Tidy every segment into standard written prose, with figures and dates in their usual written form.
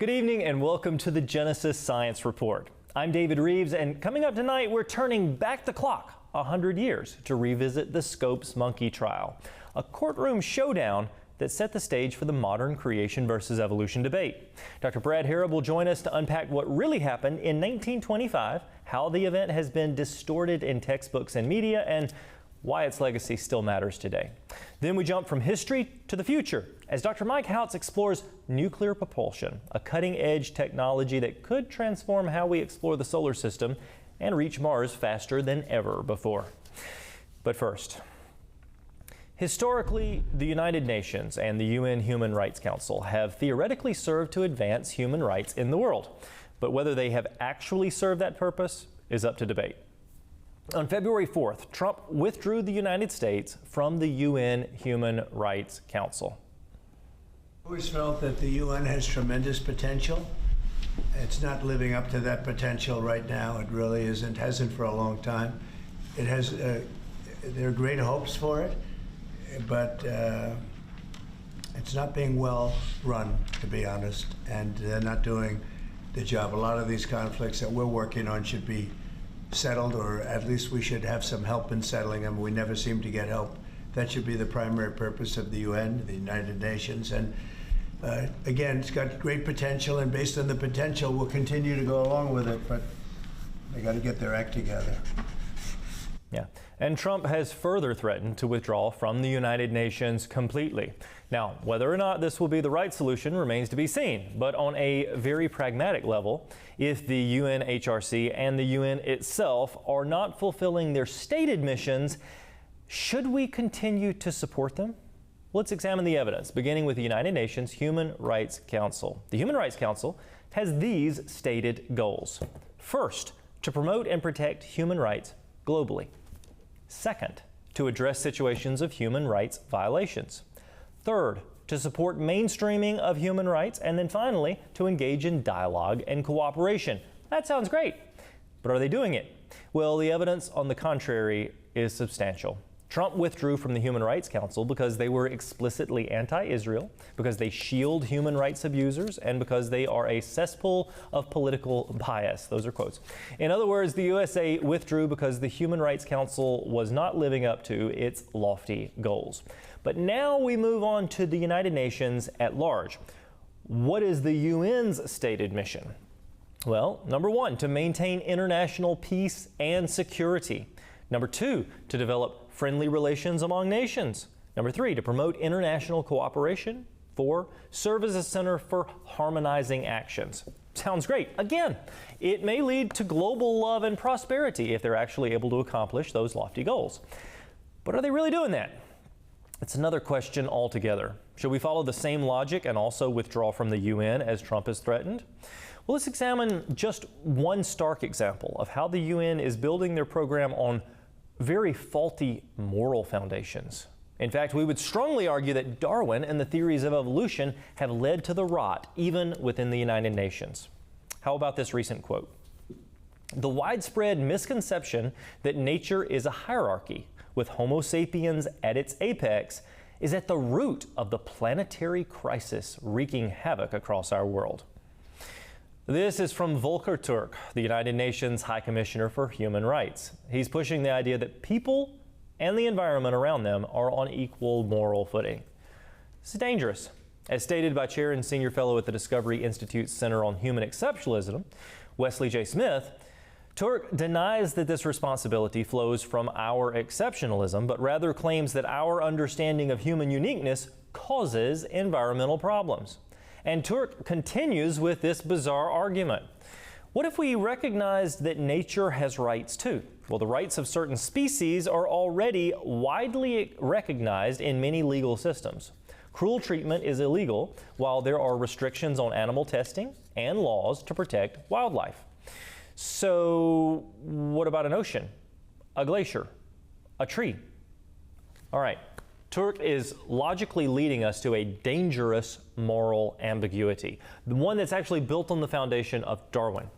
Good evening and welcome to the Genesis Science Report. I'm David Rives, and coming up tonight, we're turning back the clock 100 years to revisit the Scopes monkey trial, a courtroom showdown that set the stage for the modern creation versus evolution debate. Dr. Brad Harrub will join us to unpack what really happened in 1925, how the event has been distorted in textbooks and media, and why its legacy still matters today. Then we jump from history to the future as Dr. Mike Houts explores nuclear propulsion, a cutting-edge technology that could transform how we explore the solar system and reach Mars faster than ever before. But first, historically, the United Nations and the UN Human Rights Council have theoretically served to advance human rights in the world. But whether they have actually served that purpose is up to debate. On February 4th, Trump withdrew the United States from the UN Human Rights Council. I always felt that the UN has tremendous potential. It's not living up to that potential right now. It really isn't, hasn't for a long time. It has, there are great hopes for it, but it's not being well run, to be honest, and they're not doing the job. A lot of these conflicts that we're working on should be settled, or at least we should have some help in settling them. We never seem to get help. That should be the primary purpose of the UN, the United Nations. And again, it's got great potential, and based on the potential, we'll continue to go along with it, but they got to get their act together. Yeah, and Trump has further threatened to withdraw from the United Nations completely. Now, whether or not this will be the right solution remains to be seen. But on a very pragmatic level, if the UNHRC and the UN itself are not fulfilling their stated missions, should we continue to support them? Let's examine the evidence, beginning with the United Nations Human Rights Council. The Human Rights Council has these stated goals. First, to promote and protect human rights globally. Second, to address situations of human rights violations. Third, to support mainstreaming of human rights. And then finally, to engage in dialogue and cooperation. That sounds great, but are they doing it? Well, the evidence on the contrary is substantial. Trump withdrew from the Human Rights Council because they were explicitly anti-Israel, because they shield human rights abusers, and because they are a cesspool of political bias. Those are quotes. In other words, the USA withdrew because the Human Rights Council was not living up to its lofty goals. But now we move on to the United Nations at large. What is the UN's stated mission? Well, number one, to maintain international peace and security. Number two, to develop friendly relations among nations. Number three, to promote international cooperation. Four, serve as a center for harmonizing actions. Sounds great. Again, it may lead to global love and prosperity if they're actually able to accomplish those lofty goals. But are they really doing that? It's another question altogether. Should we follow the same logic and also withdraw from the UN as Trump has threatened? Well, let's examine just one stark example of how the UN is building their program on very faulty moral foundations. In fact, we would strongly argue that Darwin and the theories of evolution have led to the rot, even within the United Nations. How about this recent quote? The widespread misconception that nature is a hierarchy, with Homo sapiens at its apex, is at the root of the planetary crisis wreaking havoc across our world. This is from Volker Turk, the United Nations High Commissioner for Human Rights. He's pushing the idea that people and the environment around them are on equal moral footing. This is dangerous. As stated by Chair and Senior Fellow at the Discovery Institute's Center on Human Exceptionalism, Wesley J. Smith, Turk denies that this responsibility flows from our exceptionalism, but rather claims that our understanding of human uniqueness causes environmental problems. And Turk continues with this bizarre argument. What if we recognized that nature has rights too? Well, the rights of certain species are already widely recognized in many legal systems. Cruel treatment is illegal, while there are restrictions on animal testing and laws to protect wildlife. So, what about an ocean, a glacier, a tree? All right. Turk is logically leading us to a dangerous moral ambiguity, the one that's actually built on the foundation of Darwin.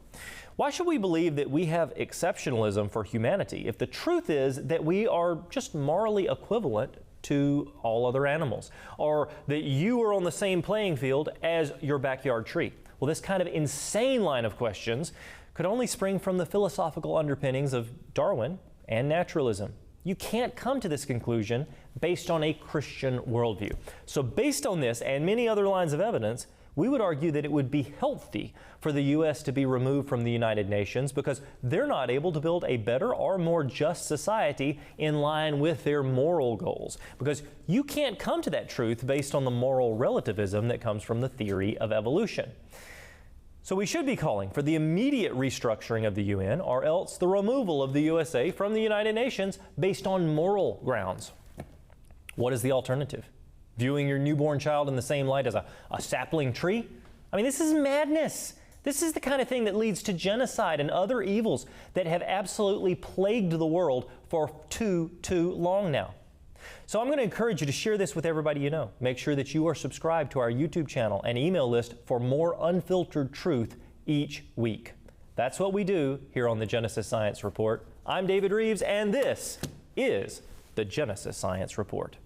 Why should we believe that we have exceptionalism for humanity if the truth is that we are just morally equivalent to all other animals, or that you are on the same playing field as your backyard tree? Well, this kind of insane line of questions could only spring from the philosophical underpinnings of Darwin and naturalism. You can't come to this conclusion based on a Christian worldview. So based on this and many other lines of evidence, we would argue that it would be healthy for the U.S. to be removed from the United Nations because they're not able to build a better or more just society in line with their moral goals. Because you can't come to that truth based on the moral relativism that comes from the theory of evolution. So we should be calling for the immediate restructuring of the UN or else the removal of the USA from the United Nations based on moral grounds. What is the alternative? Viewing your newborn child in the same light as a sapling tree? I mean, this is madness. This is the kind of thing that leads to genocide and other evils that have absolutely plagued the world for too long now. So I'm going to encourage you to share this with everybody you know. Make sure that you are subscribed to our YouTube channel and email list for more unfiltered truth each week. That's what we do here on the Genesis Science Report. I'm David Rives, and this is the Genesis Science Report.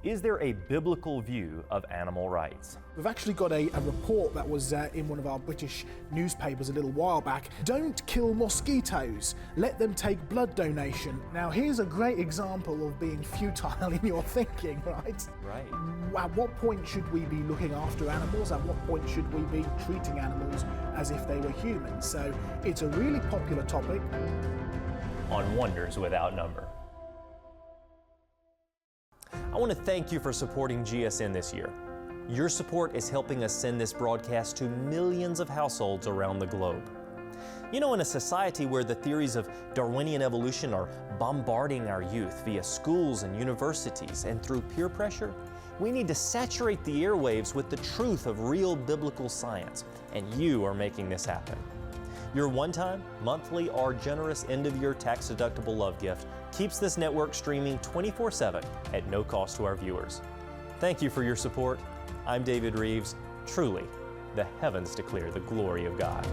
Is there a biblical view of animal rights? We've actually got a report that was in one of our British newspapers a little while back. Don't kill mosquitoes, let them take blood donation. Now here's a great example of being futile in your thinking, right? Right. At what point should we be looking after animals? At what point should we be treating animals as if they were humans? So it's a really popular topic. On Wonders Without Number. I want to thank you for supporting GSN this year. Your support is helping us send this broadcast to millions of households around the globe. You know, in a society where the theories of Darwinian evolution are bombarding our youth via schools and universities and through peer pressure, we need to saturate the airwaves with the truth of real biblical science, and you are making this happen. Your one-time, monthly, or generous end-of-year tax-deductible love gift keeps this network streaming 24/7 at no cost to our viewers. Thank you for your support. I'm David Rives. Truly, the heavens declare the glory of God.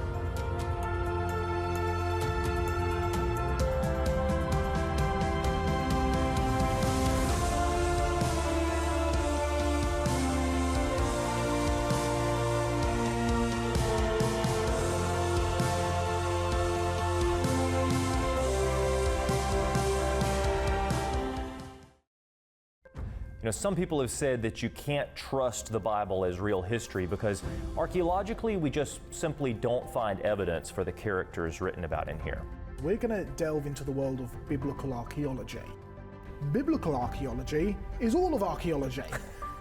You know, some people have said that you can't trust the Bible as real history because archaeologically we just simply don't find evidence for the characters written about in here. We're going to delve into the world of biblical archaeology. Biblical archaeology is all of archaeology,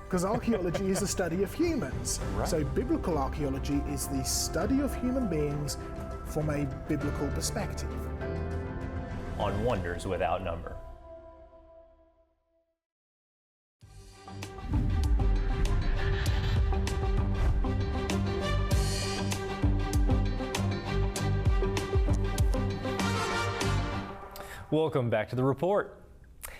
because archaeology is the study of humans. Right. So biblical archaeology is the study of human beings from a biblical perspective. On Wonders Without Number. Welcome back to the report.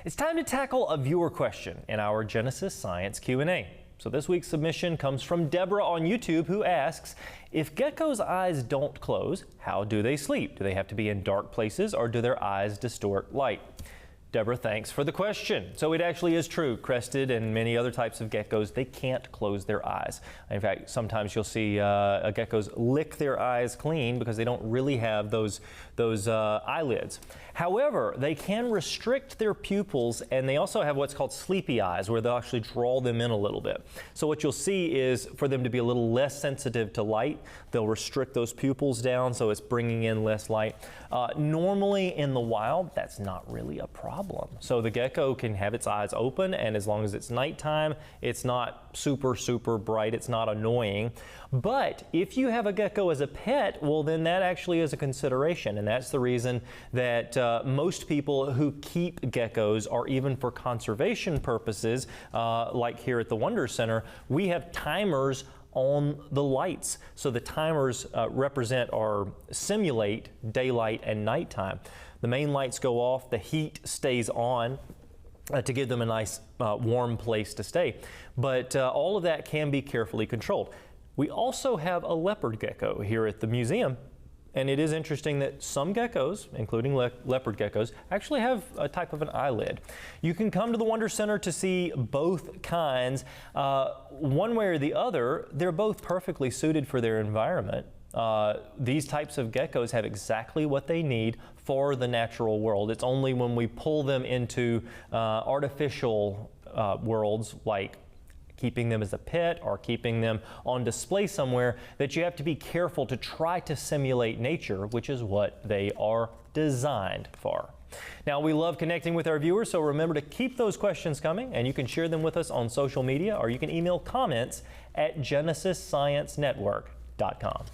It's time to tackle a viewer question in our Genesis Science Q&A. So this week's submission comes from Deborah on YouTube, who asks, if geckos' eyes don't close, how do they sleep? Do they have to be in dark places or do their eyes distort light? Deborah, thanks for the question. So it actually is true. Crested and many other types of geckos, they can't close their eyes. In fact, sometimes you'll see geckos lick their eyes clean because they don't really have those eyelids. However, they can restrict their pupils, and they also have what's called sleepy eyes, where they'll actually draw them in a little bit. So what you'll see is, for them to be a little less sensitive to light, they'll restrict those pupils down so it's bringing in less light. Normally in the wild, that's not really a problem. So the gecko can have its eyes open, and as long as it's nighttime, it's not super bright, it's not annoying. But if you have a gecko as a pet, well, then that actually is a consideration, and that's the reason that most people who keep geckos, or even for conservation purposes, like here at the Wonder Center, we have timers on the lights. So the timers represent or simulate daylight and nighttime. The main lights go off, the heat stays on to give them a nice warm place to stay. But all of that can be carefully controlled. We also have a leopard gecko here at the museum, And it is interesting that some geckos, including leopard geckos, actually have a type of an eyelid. You can come to the Wonder Center to see both kinds. One way or the other, they're both perfectly suited for their environment. These types of geckos have exactly what they need for the natural world. It's only when we pull them into artificial worlds, like keeping them as a pet or keeping them on display somewhere, that you have to be careful to try to simulate nature, which is what they are designed for. Now, we love connecting with our viewers, so remember to keep those questions coming, and you can share them with us on social media, or you can email comments at genesissciencenetwork.com.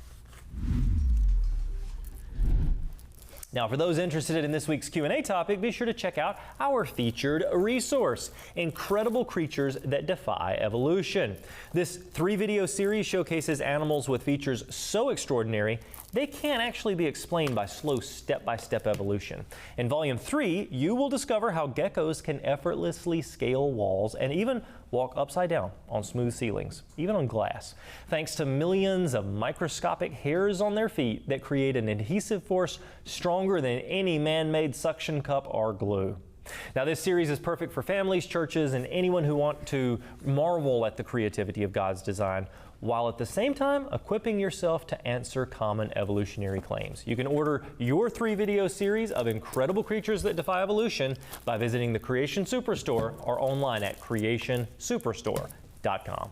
Now, for those interested in this week's Q&A topic, be sure to check out our featured resource, Incredible Creatures That Defy Evolution. This 3-video series showcases animals with features so extraordinary, they can't actually be explained by slow step-by-step evolution. In Volume 3, you will discover how geckos can effortlessly scale walls and even walk upside down on smooth ceilings, even on glass, thanks to millions of microscopic hairs on their feet that create an adhesive force stronger than any man-made suction cup or glue. Now, this series is perfect for families, churches, and anyone who want to marvel at the creativity of God's design, while at the same time equipping yourself to answer common evolutionary claims. You can order your 3-video series of Incredible Creatures That Defy Evolution by visiting the Creation Superstore or online at creationsuperstore.com.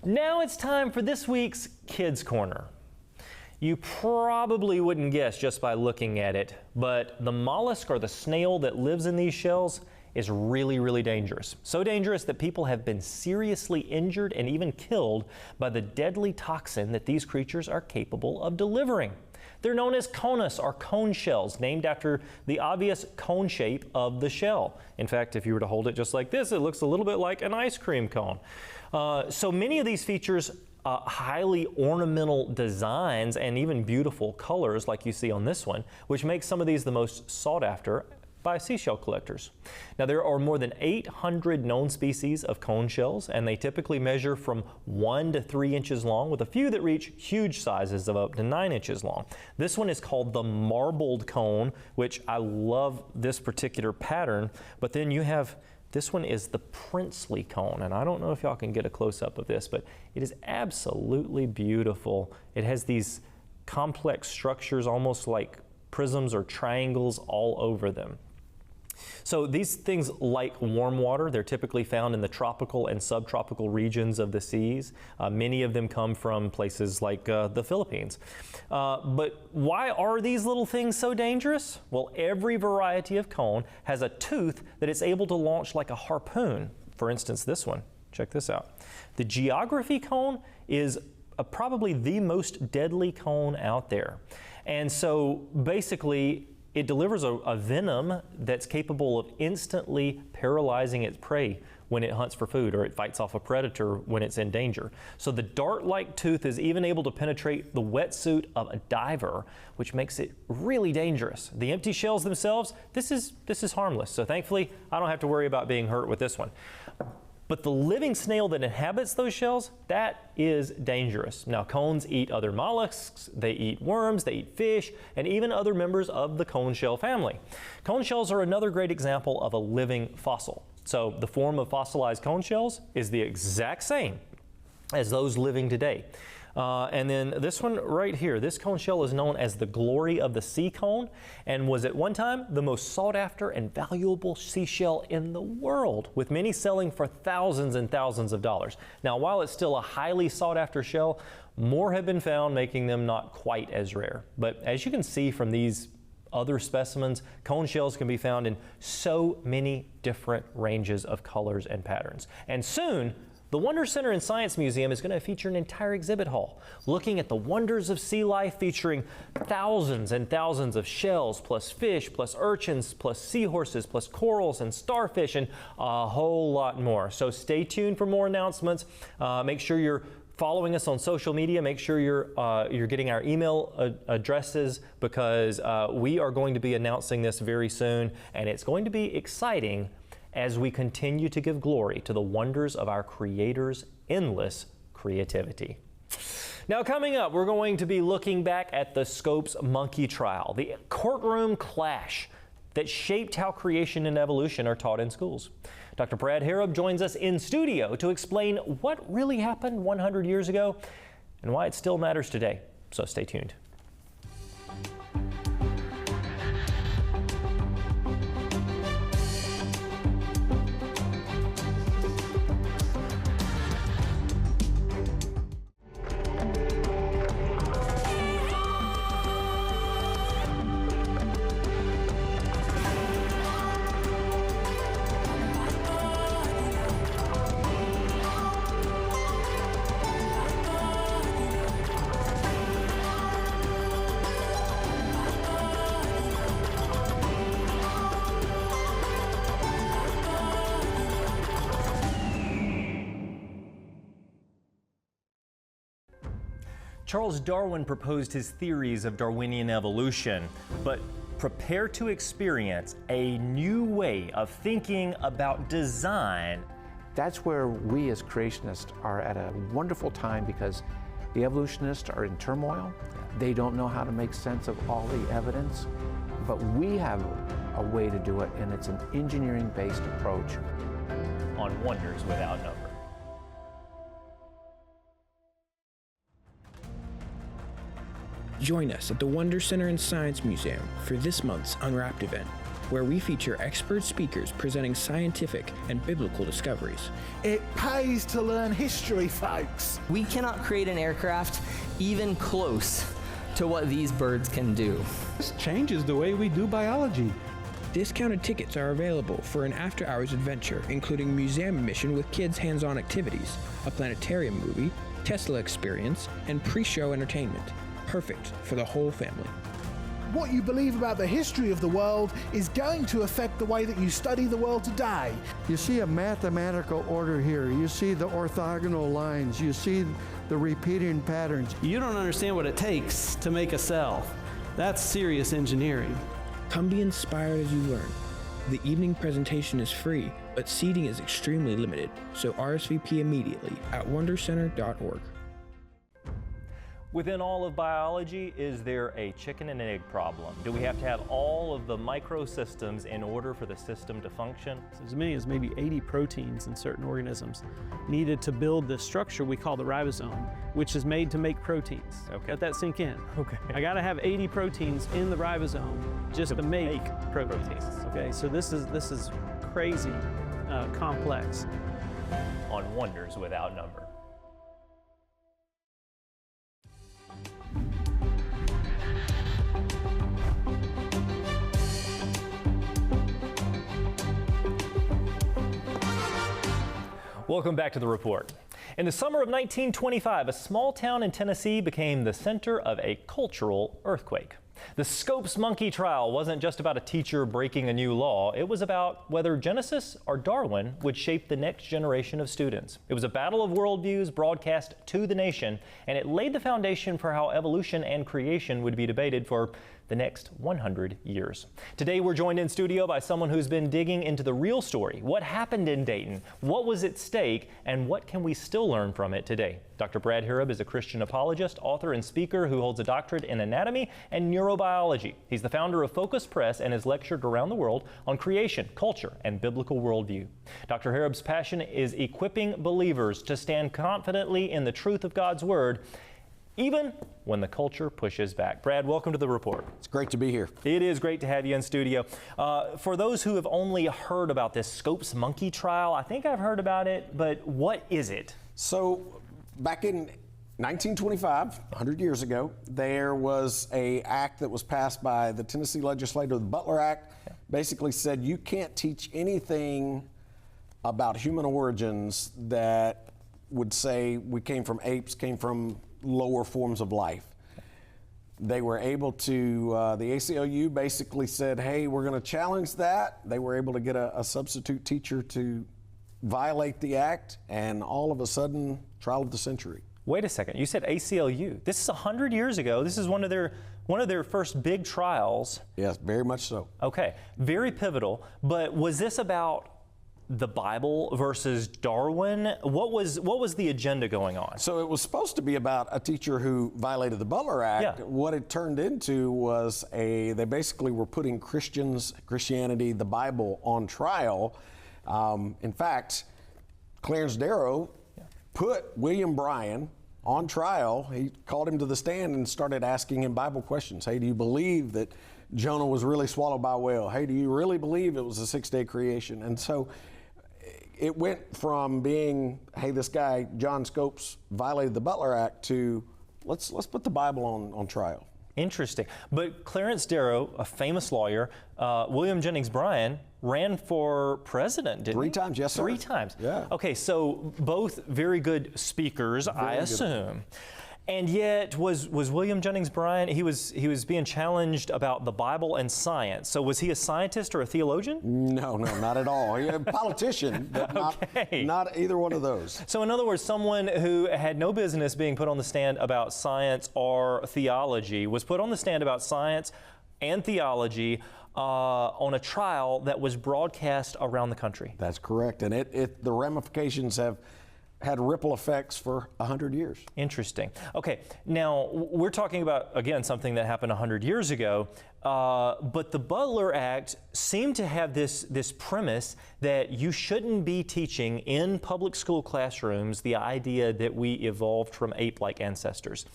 Now it's time for this week's Kids Corner. You probably wouldn't guess just by looking at it, but the mollusk or the snail that lives in these shells is really, really dangerous. So dangerous that people have been seriously injured and even killed by the deadly toxin that these creatures are capable of delivering. They're known as conus, or cone shells, named after the obvious cone shape of the shell. In fact, if you were to hold it just like this, it looks a little bit like an ice cream cone. So many of these features highly ornamental designs and even beautiful colors like you see on this one, which makes some of these the most sought after by seashell collectors. Now, there are more than 800 known species of cone shells, and they typically measure from 1 to 3 inches long, with a few that reach huge sizes of up to 9 inches long. This one is called the marbled cone, which I love this particular pattern, but then you have this one is the princely cone, and I don't know if y'all can get a close-up of this, but it is absolutely beautiful. It has these complex structures, almost like prisms or triangles all over them. So these things like warm water. They're typically found in the tropical and subtropical regions of the seas. Many of them come from places like the Philippines. But why are these little things so dangerous? Well, every variety of cone has a tooth that it's able to launch like a harpoon. For instance, this one. Check this out. The geography cone is probably the most deadly cone out there. And so basically, it delivers a venom that's capable of instantly paralyzing its prey when it hunts for food, or it fights off a predator when it's in danger. So the dart-like tooth is even able to penetrate the wetsuit of a diver, which makes it really dangerous. The empty shells themselves, this is harmless. So thankfully, I don't have to worry about being hurt with this one. But the living snail that inhabits those shells, that is dangerous. Now, cones eat other mollusks, they eat worms, they eat fish, and even other members of the cone shell family. Cone shells are another great example of a living fossil. So the form of fossilized cone shells is the exact same as those living today. And then this one right here, this cone shell is known as the glory of the sea cone and was at one time the most sought after and valuable seashell in the world, with many selling for thousands and thousands of dollars. Now, while it's still a highly sought after shell, more have been found, making them not quite as rare. But as you can see from these other specimens, cone shells can be found in so many different ranges of colors and patterns. And soon, the Wonder Center and Science Museum is going to feature an entire exhibit hall looking at the wonders of sea life, featuring thousands and thousands of shells, plus fish, plus urchins, plus seahorses, plus corals and starfish, and a whole lot more. So stay tuned for more announcements. Make sure you're following us on social media. Make sure you're getting our email addresses, because we are going to be announcing this very soon, and it's going to be exciting as we continue to give glory to the wonders of our Creator's endless creativity. Now coming up, we're going to be looking back at the Scopes monkey trial, the courtroom clash that shaped how creation and evolution are taught in schools. Dr. Brad Harrub joins us in studio to explain what really happened 100 years ago and why it still matters today. So stay tuned. Charles Darwin proposed his theories of Darwinian evolution, but prepare to experience a new way of thinking about design. That's where we as creationists are at a wonderful time, because the evolutionists are in turmoil. They don't know how to make sense of all the evidence, but we have a way to do it, and it's an engineering-based approach. On Wonders Without Number. Join us at the Wonder Center and Science Museum for this month's Unwrapped event, where we feature expert speakers presenting scientific and biblical discoveries. It pays to learn history, folks. We cannot create an aircraft even close to what these birds can do. This changes the way we do biology. Discounted tickets are available for an after-hours adventure, including museum admission with kids' hands-on activities, a planetarium movie, Tesla experience, and pre-show entertainment. Perfect for the whole family. What you believe about the history of the world is going to affect the way that you study the world today. You see a mathematical order here. You see the orthogonal lines. You see the repeating patterns. You don't understand what it takes to make a cell. That's serious engineering. Come be inspired as you learn. The evening presentation is free, but seating is extremely limited, so RSVP immediately at wondercenter.org. Within all of biology, is there a chicken and egg problem? Do we have to have all of the microsystems in order for the system to function? As many as maybe 80 proteins in certain organisms needed to build this structure we call the ribosome, which is made to make proteins. Okay. Let that sink in. Okay. I gotta have 80 proteins in the ribosome just to make proteins. Okay, so this is crazy complex. On Wonders Without Number. Welcome back to the report. In the summer of 1925, a small town in Tennessee became the center of a cultural earthquake. The Scopes monkey trial wasn't just about a teacher breaking a new law. It was about whether Genesis or Darwin would shape the next generation of students. It was a battle of worldviews broadcast to the nation, and it laid the foundation for how evolution and creation would be debated for the next 100 years. Today, we're joined in studio by someone who's been digging into the real story. What happened in Dayton? What was at stake? And what can we still learn from it today? Dr. Brad Harrub is a Christian apologist, author, and speaker who holds a doctorate in anatomy and neurobiology. He's the founder of Focus Press and has lectured around the world on creation, culture, and biblical worldview. Dr. Harrub's passion is equipping believers to stand confidently in the truth of God's Word, even when the culture pushes back. Brad, welcome to the report. It's great to be here. It is great to have you in studio. For those who have only heard about this Scopes monkey trial, I think I've heard about it, but what is it? So back in 1925, 100 years ago, there was an act that was passed by the Tennessee legislature, the Butler Act, basically said you can't teach anything about human origins that would say we came from apes, came from lower forms of life. They were able to, the ACLU basically said, hey, we're going to challenge that. They were able to get a substitute teacher to violate the act, and all of a sudden, trial of the century. Wait a second, you said ACLU. This is 100 years ago. This is one of their first big trials. Yes, very much so. Okay, very pivotal, but was this about the Bible versus Darwin. What was the agenda going on? So it was supposed to be about a teacher who violated the Butler Act. Yeah. What it turned into was they basically were putting Christianity, the Bible on trial. In fact, Clarence Darrow put William Bryan on trial. He called him to the stand and started asking him Bible questions. Hey, do you believe that Jonah was really swallowed by a whale? Hey, do you really believe it was a 6-day creation? And so it went from being, hey, this guy, John Scopes, violated the Butler Act, to let's put the Bible on trial. Interesting. But Clarence Darrow, a famous lawyer, William Jennings Bryan, ran for president, didn't he? 3 times, yes, sir. 3 times. Yeah. Okay, so both very good speakers, I assume. And yet, was William Jennings Bryan, he was being challenged about the Bible and science. So was he a scientist or a theologian? No, not at all. He a politician, but not either one of those. So in other words, someone who had no business being put on the stand about science or theology was put on the stand about science and theology on a trial that was broadcast around the country. That's correct, and the ramifications have had ripple effects for 100 years. Interesting. Okay, now we're talking about, again, something that happened 100 years ago, but the Butler Act seemed to have this premise that you shouldn't be teaching in public school classrooms the idea that we evolved from ape-like ancestors.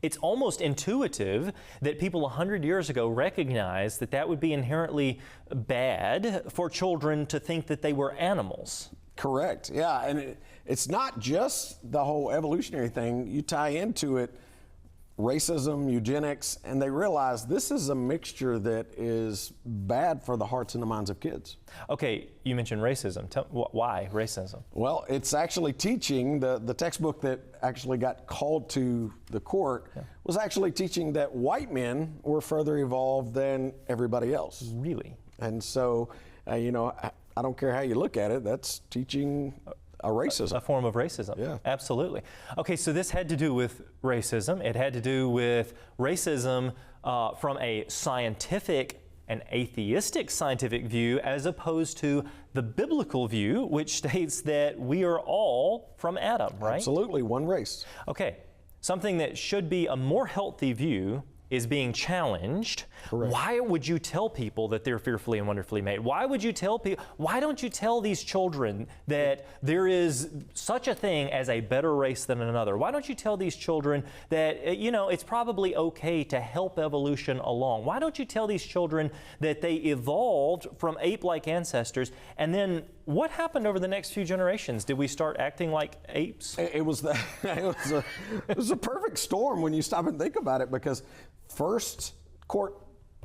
It's almost intuitive that people 100 years ago recognized that that would be inherently bad for children to think that they were animals. Correct, yeah, and it's not just the whole evolutionary thing. You tie into it racism, eugenics, and they realize this is a mixture that is bad for the hearts and the minds of kids. Okay, you mentioned racism. Why racism? Well, it's actually teaching, the textbook that actually got called to the court was actually teaching that white men were further evolved than everybody else. Really? And so, I don't care how you look at it, that's teaching a racism. A form of racism. Yeah. Absolutely. Okay, so this had to do with racism. It had to do with racism from a scientific and atheistic scientific view as opposed to the biblical view, which states that we are all from Adam, right? Absolutely, one race. Okay, something that should be a more healthy view is being challenged. Correct. Why would you tell people that they're fearfully and wonderfully made? Why would you tell people, why don't you tell these children that there is such a thing as a better race than another? Why don't you tell these children that, it's probably okay to help evolution along? Why don't you tell these children that they evolved from ape-like ancestors? And then what happened over the next few generations? Did we start acting like apes? It was a perfect storm when you stop and think about it, because first court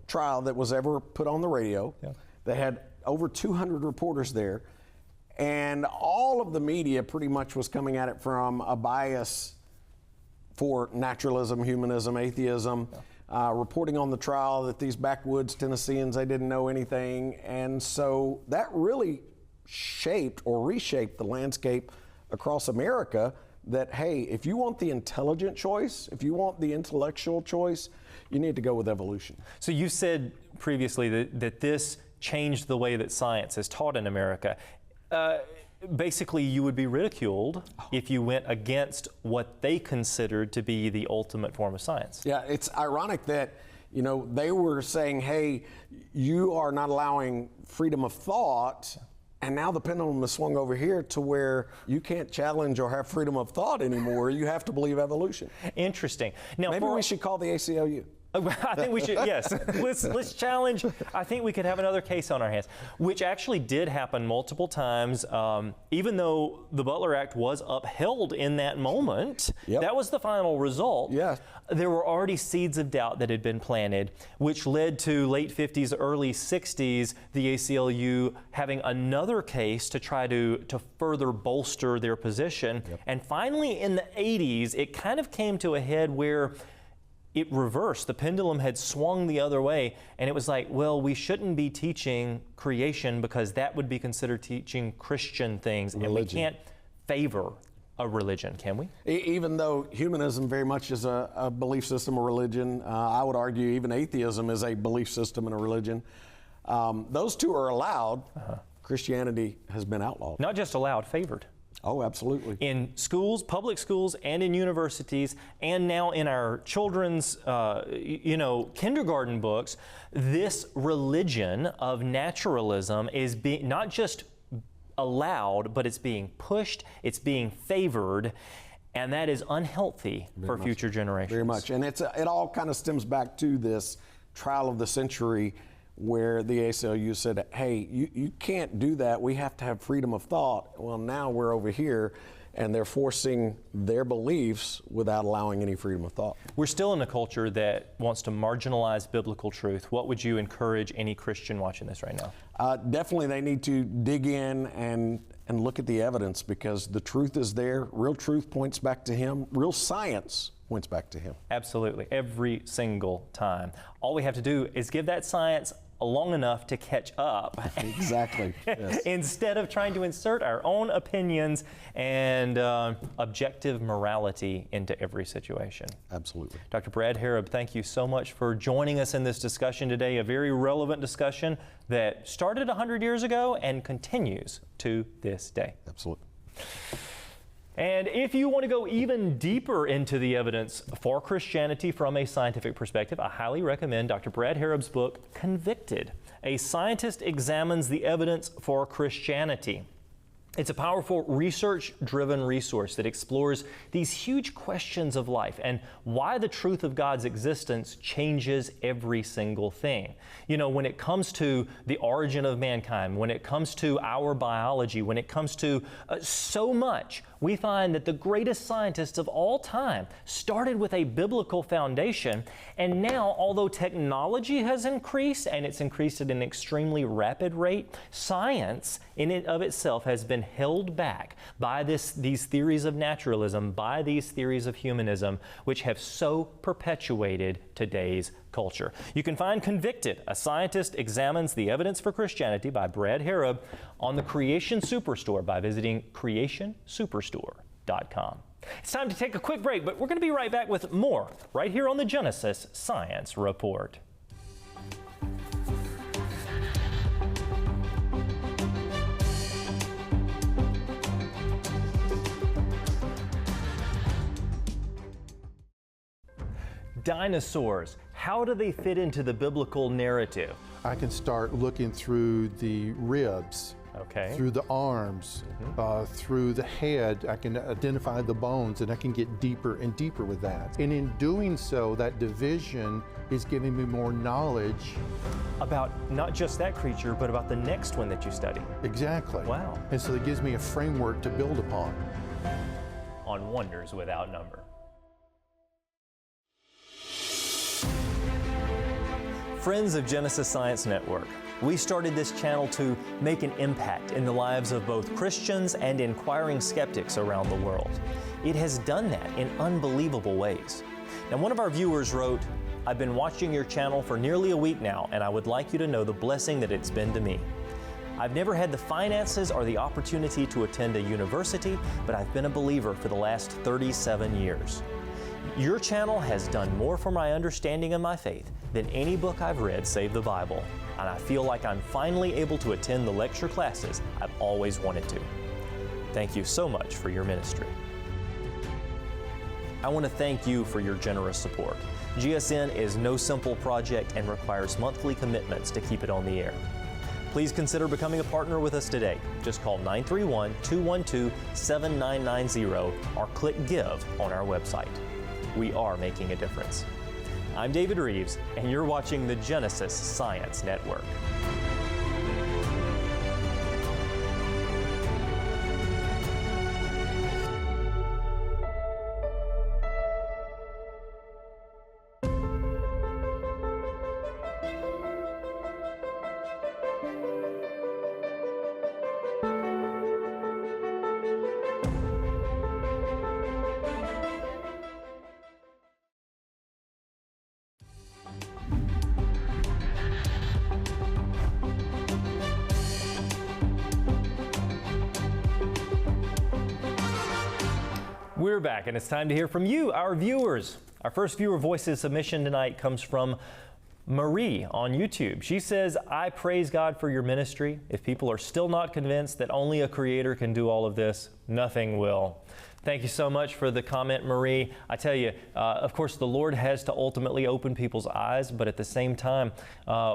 trial that was ever put on the radio. Yeah. They had over 200 reporters there, and all of the media pretty much was coming at it from a bias for naturalism, humanism, atheism, reporting on the trial that these backwoods Tennesseans, they didn't know anything. And so that really shaped or reshaped the landscape across America, that, hey, if you want the intelligent choice, if you want the intellectual choice, you need to go with evolution. So you said previously that this changed the way that science is taught in America. Basically, you would be ridiculed if you went against what they considered to be the ultimate form of science. Yeah, it's ironic that, they were saying, hey, you are not allowing freedom of thought. And now the pendulum has swung over here to where you can't challenge or have freedom of thought anymore. You have to believe evolution. Interesting. Now, maybe we should call the ACLU. I think we should, yes. Let's challenge. I think we could have another case on our hands, which actually did happen multiple times. Even though the Butler Act was upheld in that moment, that was the final result. Yeah. There were already seeds of doubt that had been planted, which led to late 50s, early 60s, the ACLU having another case to try to further bolster their position. Yep. And finally, in the 80s, it kind of came to a head where it reversed. The pendulum had swung the other way, and it was like, well, we shouldn't be teaching creation because that would be considered teaching Christian things, and we can't favor a religion, can we? Even though humanism very much is a belief system, a religion, I would argue even atheism is a belief system and a religion. Those two are allowed. Christianity has been outlawed. Not just allowed, favored. Oh, absolutely. In schools, public schools, and in universities, and now in our children's, kindergarten books, this religion of naturalism is being not just allowed, but it's being pushed, it's being favored, and that is unhealthy for future generations. Very much. And it all kind of stems back to this trial of the century where the ACLU said, hey, you can't do that. We have to have freedom of thought. Well, now we're over here, and they're forcing their beliefs without allowing any freedom of thought. We're still in a culture that wants to marginalize biblical truth. What would you encourage any Christian watching this right now? Definitely, they need to dig in and look at the evidence, because the truth is there. Real truth points back to Him. Real science points back to Him. Absolutely, every single time. All we have to do is give that science long enough to catch up. Exactly. Yes. Instead of trying to insert our own opinions and objective morality into every situation. Absolutely. Dr. Brad Harrub, thank you so much for joining us in this discussion today, a very relevant discussion that started 100 years ago and continues to this day. Absolutely. And if you want to go even deeper into the evidence for Christianity from a scientific perspective, I highly recommend Dr. Brad Harrub's book, Convicted: A Scientist Examines the Evidence for Christianity. It's a powerful research-driven resource that explores these huge questions of life and why the truth of God's existence changes every single thing. You know, when it comes to the origin of mankind, when it comes to our biology, when it comes to so much, we find that the greatest scientists of all time started with a biblical foundation, and now, although technology has increased, and it's increased at an extremely rapid rate, science in and of itself has been held back by these theories of naturalism, by these theories of humanism, which have so perpetuated today's culture. You can find Convicted: A Scientist Examines the Evidence for Christianity by Brad Harrub on the Creation Superstore by visiting creationsuperstore.com. It's time to take a quick break, but we're going to be right back with more right here on the Genesis Science Report. Dinosaurs, how do they fit into the biblical narrative? I can start looking through the ribs, through the arms, through the head. I can identify the bones, and I can get deeper and deeper with that. And in doing so, that division is giving me more knowledge about not just that creature, but about the next one that you study. Exactly. Wow. And so it gives me a framework to build upon. On Wonders Without Number. Friends of Genesis Science Network, we started this channel to make an impact in the lives of both Christians and inquiring skeptics around the world. It has done that in unbelievable ways. Now, one of our viewers wrote, "I've been watching your channel for nearly a week now, and I would like you to know the blessing that it's been to me. I've never had the finances or the opportunity to attend a university, but I've been a believer for the last 37 years. Your channel has done more for my understanding of my faith than any book I've read save the Bible, and I feel like I'm finally able to attend the lecture classes I've always wanted to. Thank you so much for your ministry." I want to thank you for your generous support. GSN is no simple project and requires monthly commitments to keep it on the air. Please consider becoming a partner with us today. Just call 931-212-7990 or click Give on our website. We are making a difference. I'm David Rives, and you're watching the Genesis Science Network. We're back, and it's time to hear from you, our viewers. Our first viewer voices submission tonight comes from Marie on YouTube. She says, I praise God for your ministry. If people are still not convinced that only a creator can do all of this, nothing will. Thank you so much for the comment, Marie. I tell you, of course, the Lord has to ultimately open people's eyes, but at the same time,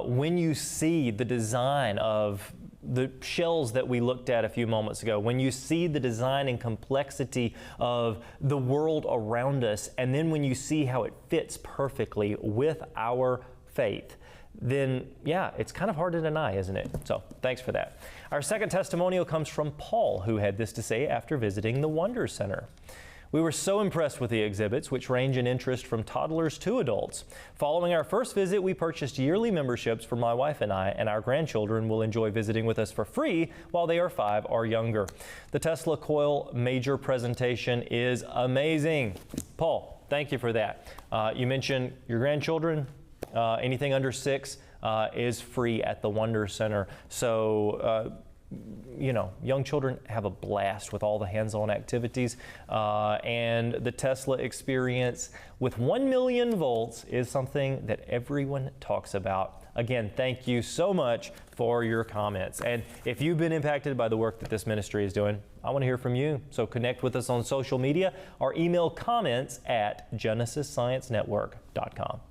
when you see the design of the shells that we looked at a few moments ago, when you see the design and complexity of the world around us, and then when you see how it fits perfectly with our faith, then yeah, it's kind of hard to deny, isn't it? So thanks for that. Our second testimonial comes from Paul, who had this to say after visiting the Wonder Center. We were so impressed with the exhibits, which range in interest from toddlers to adults. Following our first visit, we purchased yearly memberships for my wife and I, and our grandchildren will enjoy visiting with us for free while they are 5 or younger. The Tesla coil major presentation is amazing. Paul, thank you for that. You mentioned your grandchildren. Anything under 6 is free at the Wonder Center. So, you know, young children have a blast with all the hands-on activities. And the Tesla experience with 1 million volts is something that everyone talks about. Again, thank you so much for your comments. And if you've been impacted by the work that this ministry is doing, I want to hear from you. So connect with us on social media or email comments at genesissciencennetwork.com.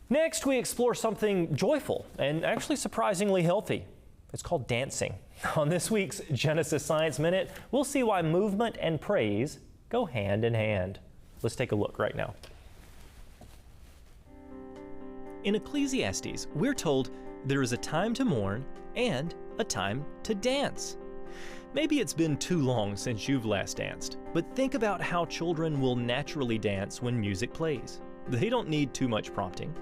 Next, we explore something joyful and actually surprisingly healthy. It's called dancing. On this week's Genesis Science Minute, we'll see why movement and praise go hand in hand. Let's take a look right now. In Ecclesiastes, we're told there is a time to mourn and a time to dance. Maybe it's been too long since you've last danced, but think about how children will naturally dance when music plays. They don't need too much prompting.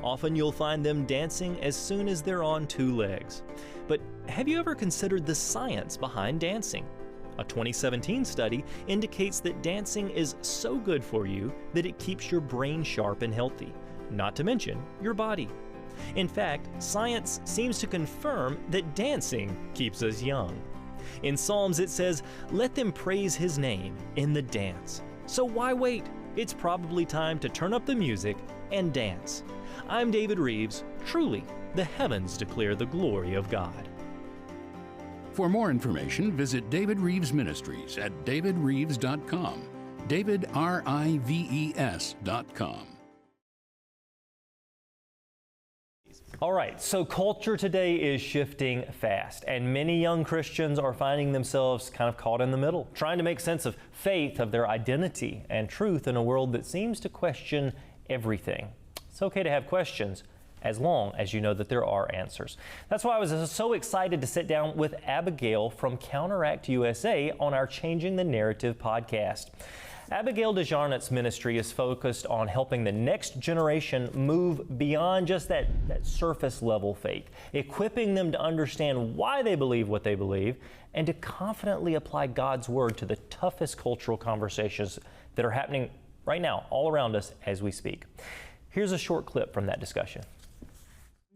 Often you'll find them dancing as soon as they're on 2 legs. But have you ever considered the science behind dancing? A 2017 study indicates that dancing is so good for you that it keeps your brain sharp and healthy, not to mention your body. In fact, science seems to confirm that dancing keeps us young. In Psalms it says, "Let them praise His name in the dance." So why wait? It's probably time to turn up the music and dance. I'm David Rives. Truly, the heavens declare the glory of God. For more information, visit David Rives Ministries at davidrives.com. DavidRives.com. All right, so culture today is shifting fast, and many young Christians are finding themselves kind of caught in the middle, trying to make sense of faith, of their identity and truth in a world that seems to question everything. It's okay to have questions as long as you know that there are answers. That's why I was so excited to sit down with Abigail from Counteract USA on our Changing the Narrative podcast. Abigail DeJarnett's ministry is focused on helping the next generation move beyond just that surface level faith, equipping them to understand why they believe what they believe and to confidently apply God's word to the toughest cultural conversations that are happening right now all around us as we speak. Here's a short clip from that discussion.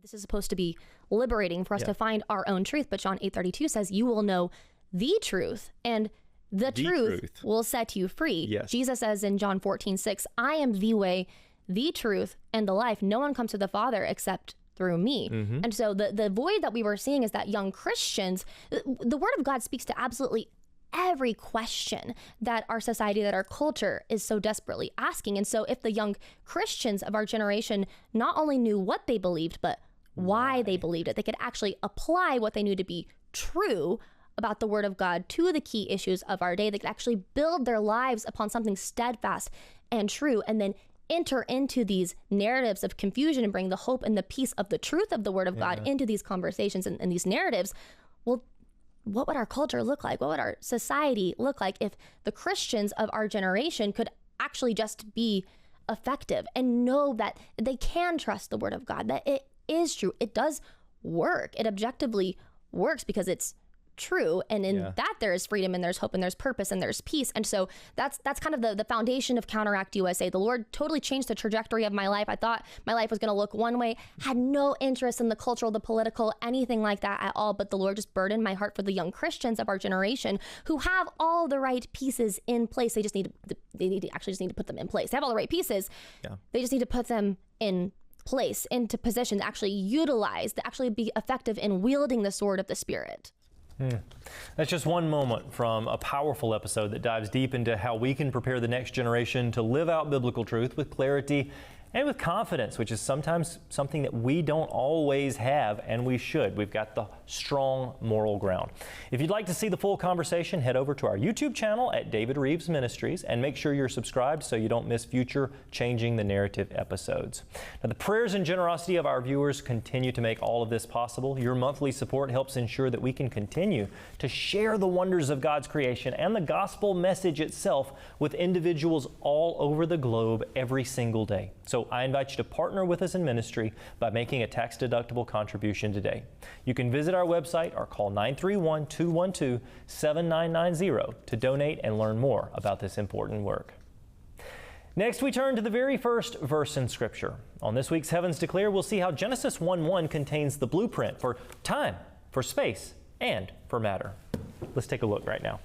This is supposed to be liberating for us to find our own truth, but John 8:32 says, you will know the truth, and the truth will set you free. Yes. Jesus says in John 14:6, I am the way, the truth, and the life. No one comes to the Father except through me. And so the void that we were seeing is that young Christians, the Word of God speaks to absolutely every question that our society, that our culture is so desperately asking. And so if the young Christians of our generation not only knew what they believed, but why they believed it, they could actually apply what they knew to be true about the Word of God to the key issues of our day. They could actually build their lives upon something steadfast and true, and then enter into these narratives of confusion and bring the hope and the peace of the truth of the Word of God into these conversations and these narratives. Well, what would our culture look like? What would our society look like if the Christians of our generation could actually just be effective and know that they can trust the Word of God, that it is true. It does work. It objectively works because it's true, and in that there is freedom, and there's hope, and there's purpose, and there's peace. And so that's kind of the foundation of Counteract USA. The Lord totally changed the trajectory of my life. I thought my life was going to look one way, had no interest in the cultural, the political, anything like that at all, but the Lord just burdened my heart for the young Christians of our generation who have all the right pieces in place. They just need to put them in place. They have all the right pieces. They just need to put them in place into position to actually utilize, to actually be effective in wielding the sword of the Spirit. That's just one moment from a powerful episode that dives deep into how we can prepare the next generation to live out biblical truth with clarity and with confidence, which is sometimes something that we don't always have, and we should. We've got the strong moral ground. If you'd like to see the full conversation, head over to our YouTube channel at David Rives Ministries and make sure you're subscribed so you don't miss future Changing the Narrative episodes. Now, the prayers and generosity of our viewers continue to make all of this possible. Your monthly support helps ensure that we can continue to share the wonders of God's creation and the gospel message itself with individuals all over the globe every single day. So I invite you to partner with us in ministry by making a tax-deductible contribution today. You can visit our website or call 931-212-7990 to donate and learn more about this important work. Next, we turn to the very first verse in Scripture. On this week's Heavens Declare, we'll see how Genesis 1:1 contains the blueprint for time, for space, and for matter. Let's take a look right now.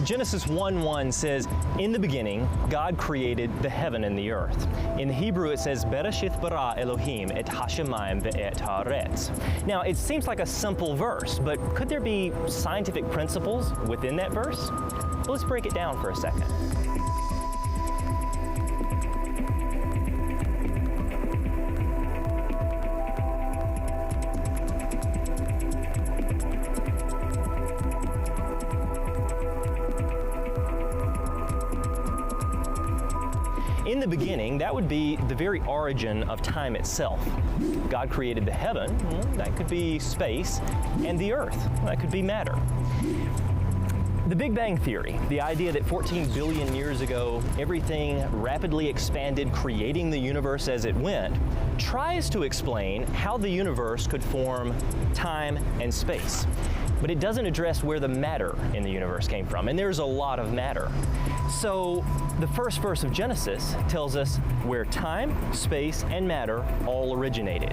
Genesis 1:1 says, "In the beginning, God created the heaven and the earth." In the Hebrew, it says, "Bereshith bara Elohim et hashemayim ve'et haaretz." Now, it seems like a simple verse, but could there be scientific principles within that verse? Well, let's break it down for a second. In the beginning, that would be the very origin of time itself. God created the heaven, that could be space, and the earth, that could be matter. The Big Bang Theory, the idea that 14 billion years ago, everything rapidly expanded, creating the universe as it went, tries to explain how the universe could form time and space. But it doesn't address where the matter in the universe came from, and there's a lot of matter. So the first verse of Genesis tells us where time, space, and matter all originated.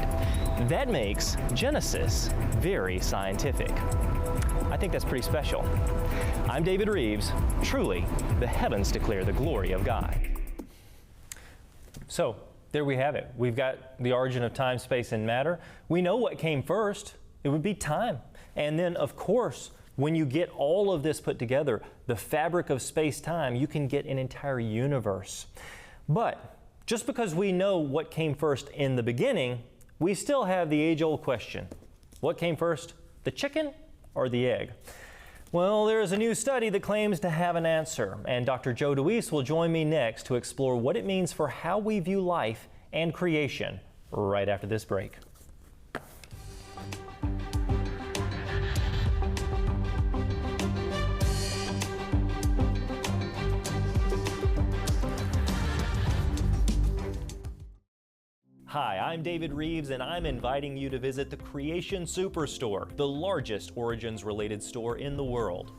That makes Genesis very scientific. I think that's pretty special. I'm David Rives. Truly, the heavens declare the glory of God. So there we have it. We've got the origin of time, space, and matter. We know what came first. It would be time. And then, of course, when you get all of this put together, the fabric of space-time, you can get an entire universe. But just because we know what came first in the beginning, we still have the age-old question. What came first, the chicken or the egg? Well, there is a new study that claims to have an answer, and Dr. Joe DeWeese will join me next to explore what it means for how we view life and creation right after this break. Hi, I'm David Rives, and I'm inviting you to visit the Creation Superstore, the largest Origins-related store in the world.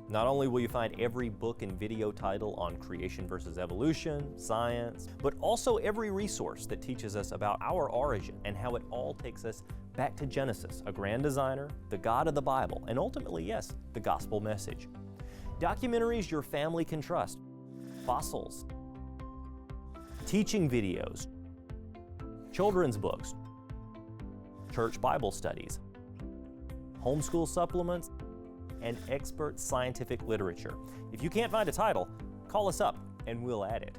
Not only will you find every book and video title on creation versus evolution, science, but also every resource that teaches us about our origin and how it all takes us back to Genesis, a grand designer, the God of the Bible, and ultimately, yes, the gospel message. Documentaries your family can trust, fossils, teaching videos, children's books, church Bible studies, homeschool supplements, and expert scientific literature. If you can't find a title, call us up and we'll add it.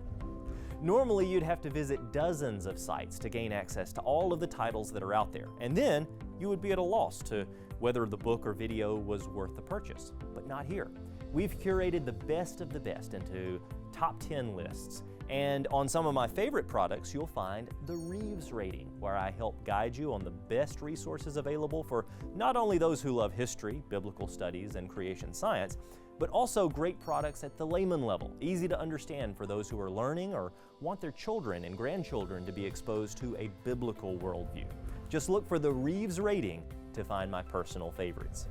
Normally, you'd have to visit dozens of sites to gain access to all of the titles that are out there, and then you would be at a loss to whether the book or video was worth the purchase. But not here. We've curated the best of the best into top 10 lists. And on some of my favorite products, you'll find the Rives rating, where I help guide you on the best resources available for not only those who love history, biblical studies, and creation science, but also great products at the layman level, easy to understand for those who are learning or want their children and grandchildren to be exposed to a biblical worldview. Just look for the Rives rating to find my personal favorites.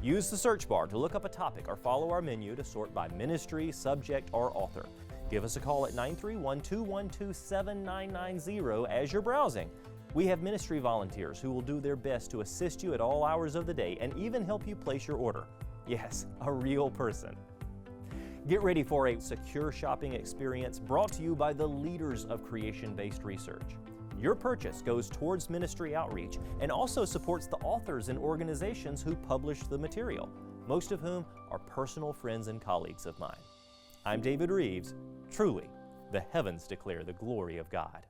Use the search bar to look up a topic or follow our menu to sort by ministry, subject, or author. Give us a call at 931-212-7990 as you're browsing. We have ministry volunteers who will do their best to assist you at all hours of the day and even help you place your order. Yes, a real person. Get ready for a secure shopping experience brought to you by the leaders of creation-based research. Your purchase goes towards ministry outreach and also supports the authors and organizations who publish the material, most of whom are personal friends and colleagues of mine. I'm David Rives. Truly, the heavens declare the glory of God.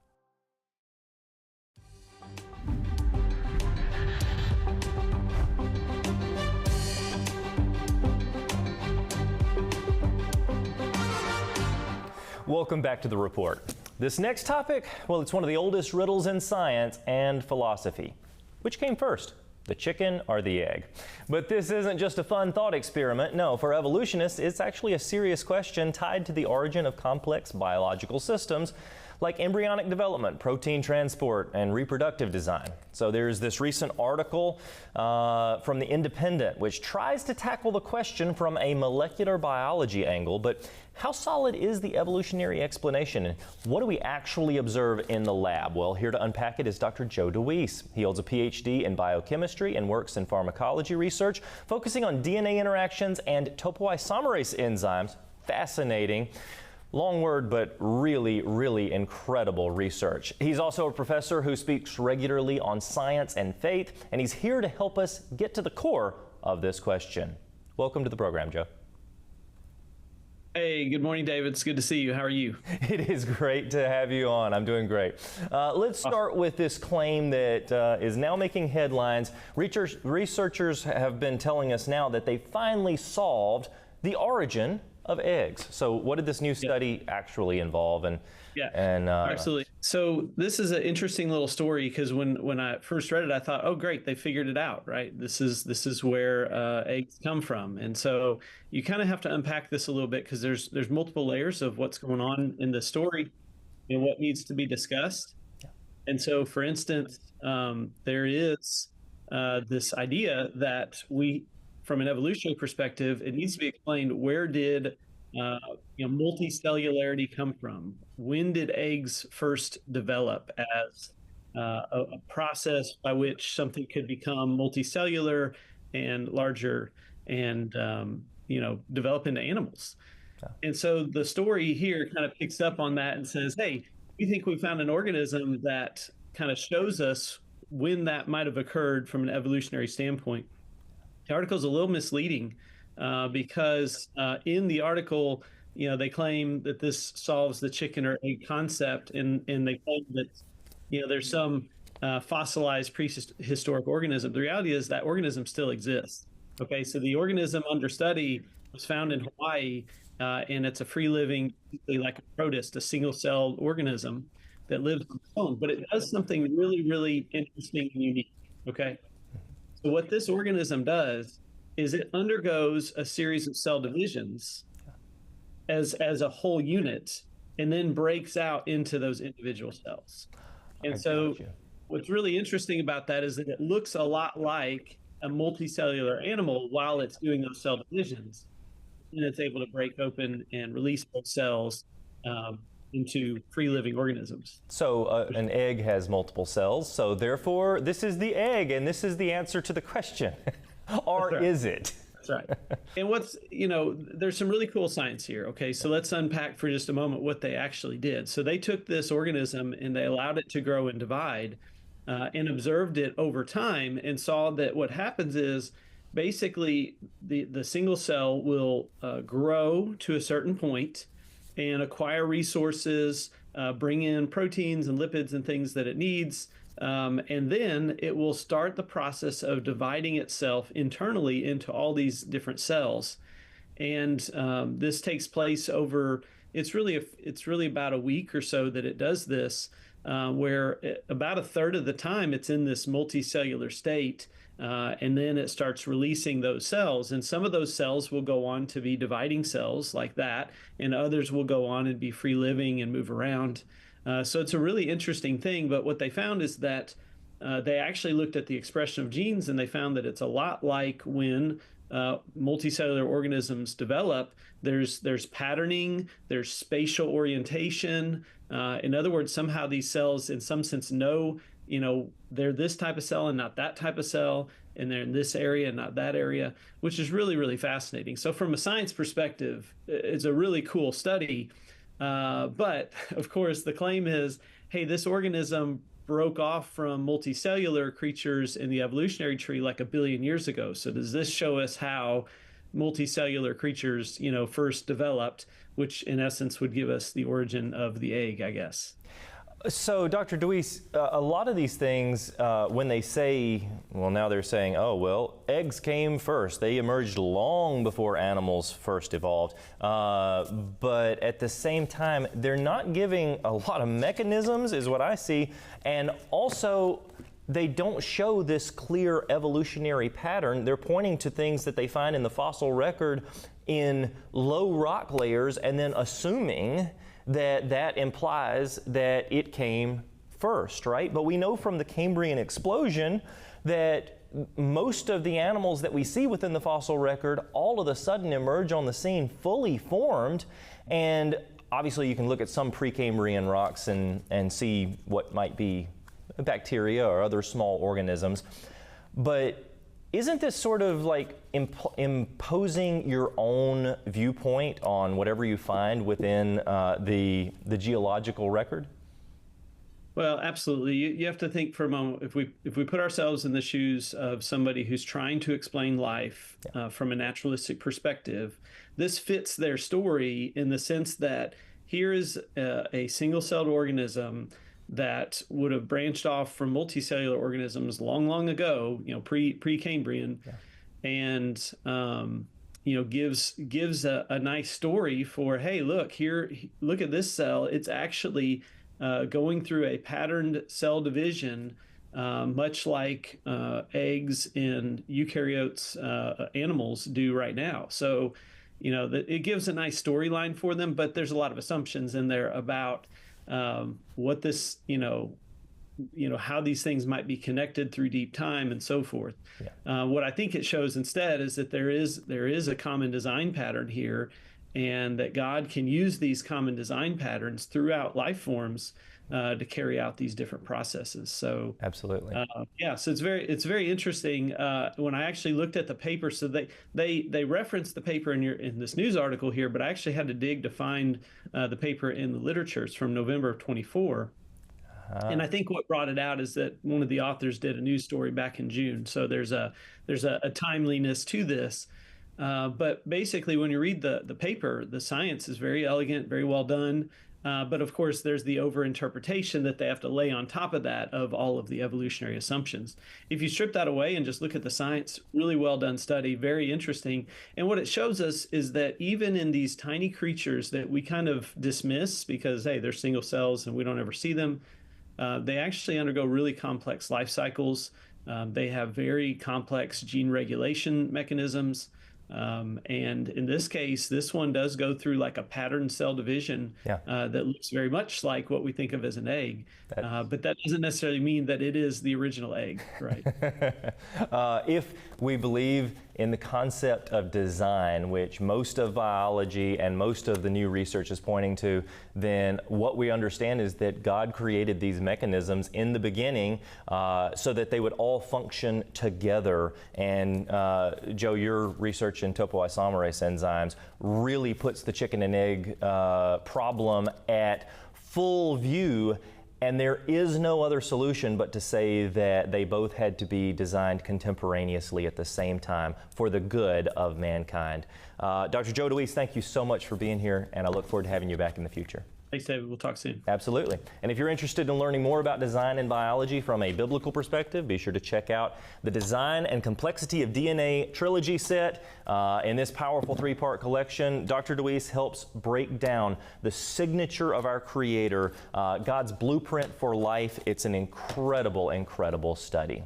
Welcome back to The Report. This next topic, well, it's one of the oldest riddles in science and philosophy. Which came first, the chicken or the egg? But this isn't just a fun thought experiment. No, for evolutionists, it's actually a serious question tied to the origin of complex biological systems like embryonic development, protein transport, and reproductive design. So there's this recent article from The Independent, which tries to tackle the question from a molecular biology angle, but how solid is the evolutionary explanation, and what do we actually observe in the lab? Well, here to unpack it is Dr. Joe DeWeese. He holds a PhD in biochemistry and works in pharmacology research, focusing on DNA interactions and topoisomerase enzymes. Fascinating. Long word, but really, really incredible research. He's also a professor who speaks regularly on science and faith, and he's here to help us get to the core of this question. Welcome to the program, Joe. Hey, good morning, David. It's good to see you. How are you? It is great to have you on. I'm doing great. Let's start with this claim that is now making headlines. Researchers have been telling us now that they finally solved the origin of eggs. So what did this new study actually involve? Absolutely. So this is an interesting little story because when I first read it, I thought, oh, great, they figured it out, right? This is where eggs come from. And so you kind of have to unpack this a little bit because there's multiple layers of what's going on in the story and what needs to be discussed. Yeah. And so, for instance, there is this idea that from an evolutionary perspective, it needs to be explained, where did multicellularity come from? When did eggs first develop as a process by which something could become multicellular and larger and develop into animals? Yeah. And so the story here kind of picks up on that and says, hey, we think we found an organism that kind of shows us when that might have occurred from an evolutionary standpoint. The article is a little misleading because in the article, they claim that this solves the chicken or egg concept, and they claim that there's some fossilized prehistoric organism. The reality is that organism still exists. Okay, so the organism under study was found in Hawaii, and it's a free-living, like a protist, a single-celled organism that lives on its own, but it does something really, really interesting and unique. Okay. So what this organism does is it undergoes a series of cell divisions as a whole unit and then breaks out into those individual cells. And so what's really interesting about that is that it looks a lot like a multicellular animal while it's doing those cell divisions. And it's able to break open and release those cells into free-living organisms. So an egg has multiple cells, so therefore this is the egg, and this is the answer to the question. Or right. Is it? That's right. And there's some really cool science here. Okay, so let's unpack for just a moment what they actually did. So they took this organism and they allowed it to grow and divide and observed it over time and saw that what happens is basically the single cell will grow to a certain point and acquire resources, bring in proteins and lipids and things that it needs, and then it will start the process of dividing itself internally into all these different cells. And this takes place over, it's really about a week or so that it does this, where about a third of the time it's in this multicellular state. And then it starts releasing those cells, and some of those cells will go on to be dividing cells like that, and others will go on and be free living and move around. So it's a really interesting thing. But what they found is that they actually looked at the expression of genes, and they found that it's a lot like when multicellular organisms develop. There's patterning, there's spatial orientation. In other words, somehow these cells in some sense know they're this type of cell and not that type of cell, and they're in this area and not that area, which is really, really fascinating. So from a science perspective, it's a really cool study. But of course, the claim is, hey, this organism broke off from multicellular creatures in the evolutionary tree like 1 billion years ago. So does this show us how multicellular creatures, first developed, which in essence would give us the origin of the egg, I guess? So, Dr. Deweese, a lot of these things, when they say, well, now they're saying, oh, well, eggs came first. They emerged long before animals first evolved. But at the same time, they're not giving a lot of mechanisms, is what I see. And also, they don't show this clear evolutionary pattern. They're pointing to things that they find in the fossil record in low rock layers and then assuming that implies that it came first, right? But we know from the Cambrian explosion that most of the animals that we see within the fossil record all of a sudden emerge on the scene fully formed. And obviously you can look at some Precambrian rocks and see what might be bacteria or other small organisms. But isn't this sort of like imposing your own viewpoint on whatever you find within the geological record? Well, absolutely. You have to think for a moment, if we put ourselves in the shoes of somebody who's trying to explain life from a naturalistic perspective, this fits their story in the sense that here is a single-celled organism that would have branched off from multicellular organisms long, long ago, pre-Cambrian, and gives a nice story for, hey, look at this cell. It's actually going through a patterned cell division, much like eggs in eukaryotes animals do right now. So, it gives a nice storyline for them, but there's a lot of assumptions in there about what this, how these things might be connected through deep time and so forth. Yeah. What I think it shows instead is that there is a common design pattern here, and that God can use these common design patterns throughout life forms to carry out these different processes. So absolutely, so it's very interesting. When I actually looked at the paper, so they referenced the paper in this news article here, but I actually had to dig to find the paper in the literature. It's from November of 24. And I think what brought it out is that one of the authors did a news story back in June. So there's a timeliness to this. But basically, when you read the paper, the science is very elegant, very well done. But of course, there's the overinterpretation that they have to lay on top of that of all of the evolutionary assumptions. If you strip that away and just look at the science, really well done study, very interesting. And what it shows us is that even in these tiny creatures that we kind of dismiss because, hey, they're single cells and we don't ever see them, they actually undergo really complex life cycles. They have very complex gene regulation mechanisms. And in this case, this one does go through like a patterned cell division that looks very much like what we think of as an egg. But that doesn't necessarily mean that it is the original egg, right? If we believe in the concept of design, which most of biology and most of the new research is pointing to, then what we understand is that God created these mechanisms in the beginning so that they would all function together. And Joe, your research in topoisomerase enzymes really puts the chicken and egg problem at full view. And there is no other solution but to say that they both had to be designed contemporaneously at the same time for the good of mankind. Dr. Joe Deweese, thank you so much for being here, and I look forward to having you back in the future. Thanks, David. We'll talk soon. Absolutely. And if you're interested in learning more about design and biology from a biblical perspective, be sure to check out the Design and Complexity of DNA trilogy set. In this powerful 3-part collection, Dr. Deweese helps break down the signature of our Creator, God's blueprint for life. It's an incredible, incredible study.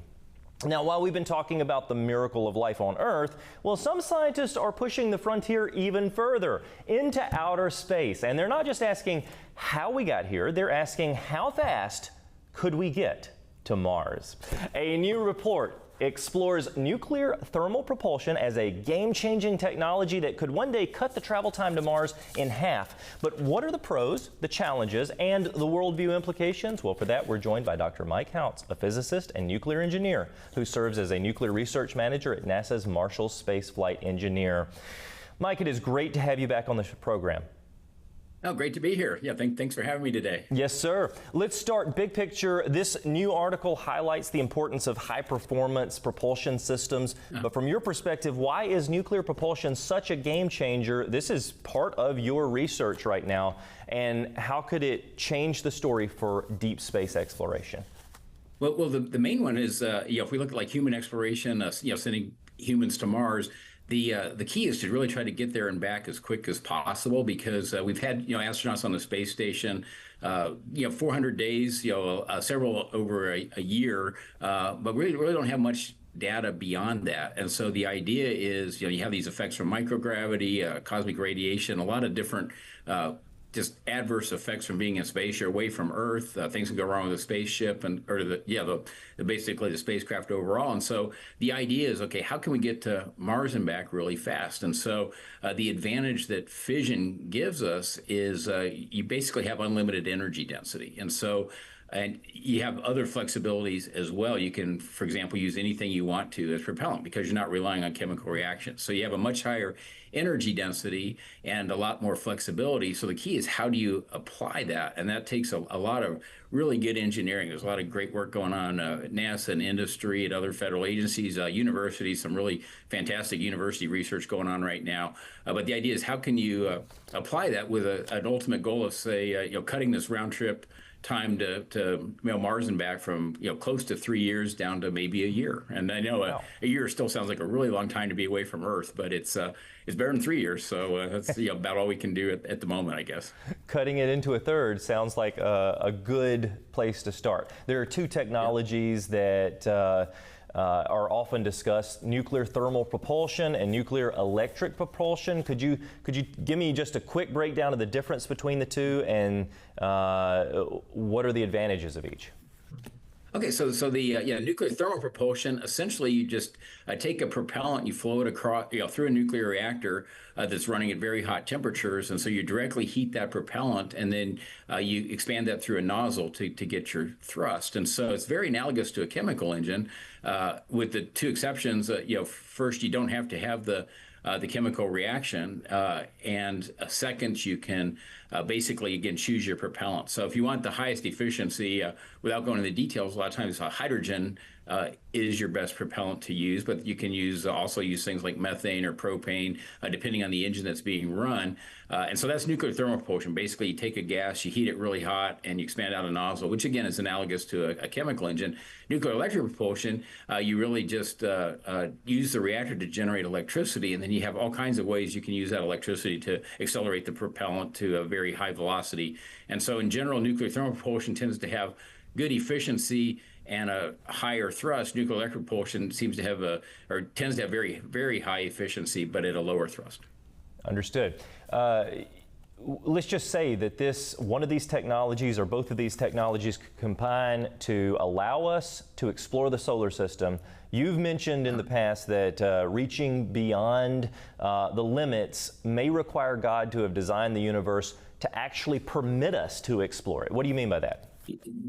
Now, while we've been talking about the miracle of life on Earth, well, some scientists are pushing the frontier even further into outer space. And they're not just asking how we got here, they're asking how fast could we get to Mars? A new report explores nuclear thermal propulsion as a game-changing technology that could one day cut the travel time to Mars in half. But what are the pros, the challenges, and the worldview implications? Well, for that, we're joined by Dr. Mike Houts, a physicist and nuclear engineer who serves as a nuclear research manager at NASA's Marshall Space Flight Engineer. Mike, it is great to have you back on the program. Oh, great to be here. Yeah, thanks for having me today. Yes, sir. Let's start big picture. This new article highlights the importance of high-performance propulsion systems. But from your perspective, why is nuclear propulsion such a game changer? This is part of your research right now. And how could it change the story for deep space exploration? Well, the main one is, if we look at like human exploration, sending humans to Mars, the key is to really try to get there and back as quick as possible, because we've had astronauts on the space station 400 days, several over a year, but we really don't have much data beyond that. And so the idea is, you have these effects from microgravity, cosmic radiation, a lot of different just adverse effects from being in space. You're away from Earth. Things can go wrong with the spaceship basically the spacecraft overall. And so the idea is, okay, how can we get to Mars and back really fast? And so the advantage that fission gives us is you basically have unlimited energy density. And you have other flexibilities as well. You can, for example, use anything you want to as propellant because you're not relying on chemical reactions. So you have a much higher energy density and a lot more flexibility. So the key is, how do you apply that? And that takes a lot of really good engineering. There's a lot of great work going on at NASA and industry, at other federal agencies, universities, some really fantastic university research going on right now. But the idea is, how can you apply that with an ultimate goal of, say, cutting this round trip time to Mars and back from close to 3 years down to maybe a year. And I know a year still sounds like a really long time to be away from Earth, but it's better than 3 years. So that's about all we can do at the moment, I guess. Cutting it into a third sounds like a good place to start. There are two technologies that are often discussed: nuclear thermal propulsion and nuclear electric propulsion. Could you give me just a quick breakdown of the difference between the two, and what are the advantages of each? Okay, so the nuclear thermal propulsion, essentially you just take a propellant, you flow it across through a nuclear reactor that's running at very hot temperatures, and so you directly heat that propellant, and then you expand that through a nozzle to get your thrust. And so it's very analogous to a chemical engine, with the two exceptions. First, you don't have to have the chemical reaction, and second, you can basically, again, choose your propellant. So if you want the highest efficiency, without going into the details, a lot of times hydrogen is your best propellant to use, but you can also use things like methane or propane, depending on the engine that's being run. And so that's nuclear thermal propulsion. Basically, you take a gas, you heat it really hot, and you expand out a nozzle, which again is analogous to a chemical engine. Nuclear electric propulsion, you really just use the reactor to generate electricity, and then you have all kinds of ways you can use that electricity to accelerate the propellant to a very high velocity. And so in general, nuclear thermal propulsion tends to have good efficiency and a higher thrust. Nuclear electric propulsion tends to have very, very high efficiency, but at a lower thrust. Understood. Let's just say that one of these technologies or both of these technologies combine to allow us to explore the solar system. You've mentioned in the past that reaching beyond the limits may require God to have designed the universe to actually permit us to explore it. What do you mean by that?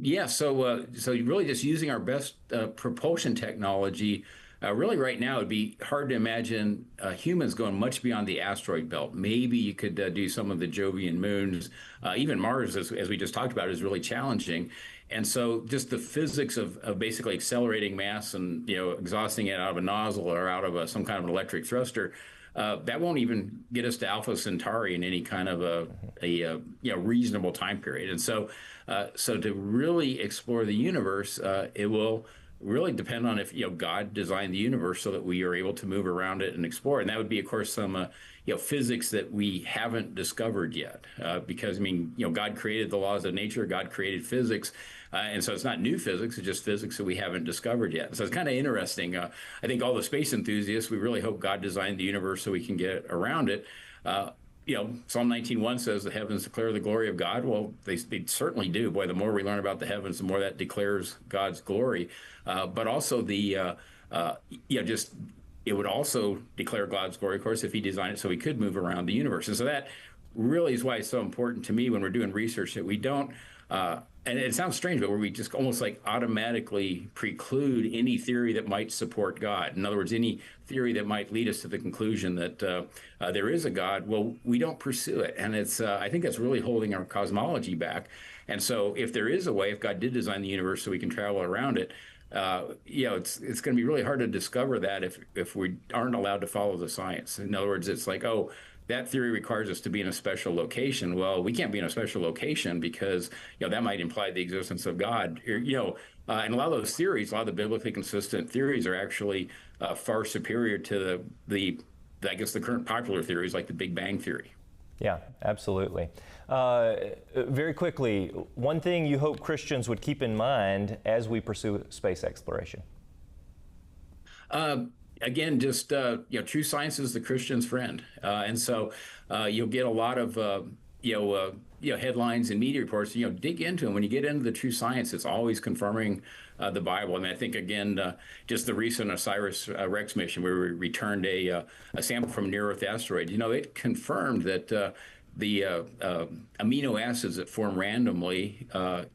Yeah, so really just using our best propulsion technology. Really right now, it'd be hard to imagine humans going much beyond the asteroid belt. Maybe you could do some of the Jovian moons. Even Mars, as we just talked about, is really challenging. And so just the physics of basically accelerating mass and exhausting it out of a nozzle or out of some kind of an electric thruster, that won't even get us to Alpha Centauri in any kind of a reasonable time period. And so to really explore the universe, it will really depend on if God designed the universe so that we are able to move around it and explore. And that would be, of course, some physics that we haven't discovered yet, because God created the laws of nature, God created physics, and so it's not new physics, it's just physics that we haven't discovered yet. So it's kind of interesting. I think all the space enthusiasts, we really hope God designed the universe so we can get around it. Psalm 19:1 says the heavens declare the glory of God. Well, they certainly do. Boy, the more we learn about the heavens, the more that declares God's glory. But also the just it would also declare God's glory, of course, if he designed it so he could move around the universe. And so that really is why it's so important to me when we're doing research that we don't, and it sounds strange, but where we just almost like automatically preclude any theory that might support God. In other words, any theory that might lead us to the conclusion that there is a God, well, we don't pursue it. And it's, I think that's really holding our cosmology back. And so if there is a way, if God did design the universe so we can travel around it, it's going to be really hard to discover that if we aren't allowed to follow the science. In other words, it's like, oh, that theory requires us to be in a special location. Well, we can't be in a special location because that might imply the existence of God. And a lot of those theories, a lot of the biblically consistent theories, are actually far superior to the current popular theories like the Big Bang theory. Yeah, absolutely. Very quickly, one thing you hope Christians would keep in mind as we pursue space exploration. Again, just true science is the Christian's friend, and so you'll get a lot of headlines and media reports. Dig into them. When you get into the true science, it's always confirming the Bible. I mean, I think again, just the recent OSIRIS-REx mission, where we returned a sample from a near-Earth asteroid. It confirmed that the amino acids that form randomly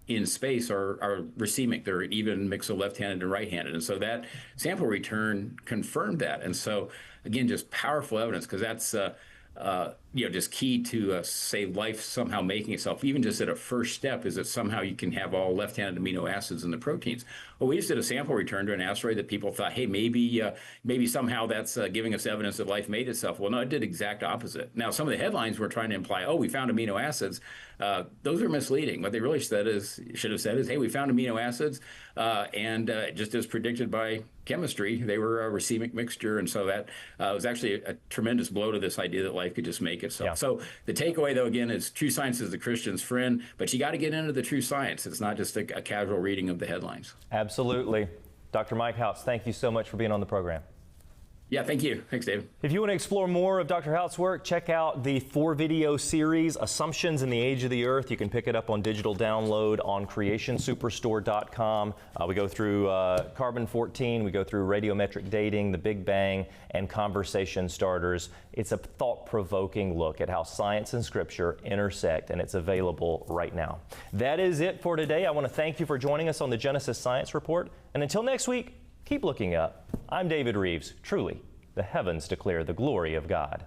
in space are racemic. They're an even mix of left-handed and right-handed. And so that sample return confirmed that. And so, again, just powerful evidence, because that's just key to, say, life somehow making itself. Even just at a first step is that somehow you can have all left-handed amino acids in the proteins. Well, we just did a sample return to an asteroid that people thought, hey, maybe somehow that's giving us evidence that life made itself. Well, no, it did exact opposite. Now, some of the headlines were trying to imply, oh, we found amino acids. Those are misleading. What they really should have said is, hey, we found amino acids, and just as predicted by chemistry, they were a racemic mixture. And so that was actually a tremendous blow to this idea that life could just make itself. Yeah. So the takeaway, though, again, is true science is the Christian's friend, but you got to get into the true science. It's not just a casual reading of the headlines. Absolutely. Dr. Mike Houts, thank you so much for being on the program. Yeah, thank you. Thanks, David. If you want to explore more of Dr. Houts' work, check out the 4-video series, Assumptions in the Age of the Earth. You can pick it up on digital download on creationsuperstore.com. We go through carbon-14, we go through radiometric dating, the Big Bang, and conversation starters. It's a thought-provoking look at how science and scripture intersect, and it's available right now. That is it for today. I want to thank you for joining us on the Genesis Science Report. And until next week, keep looking up. I'm David Rives. Truly, the heavens declare the glory of God.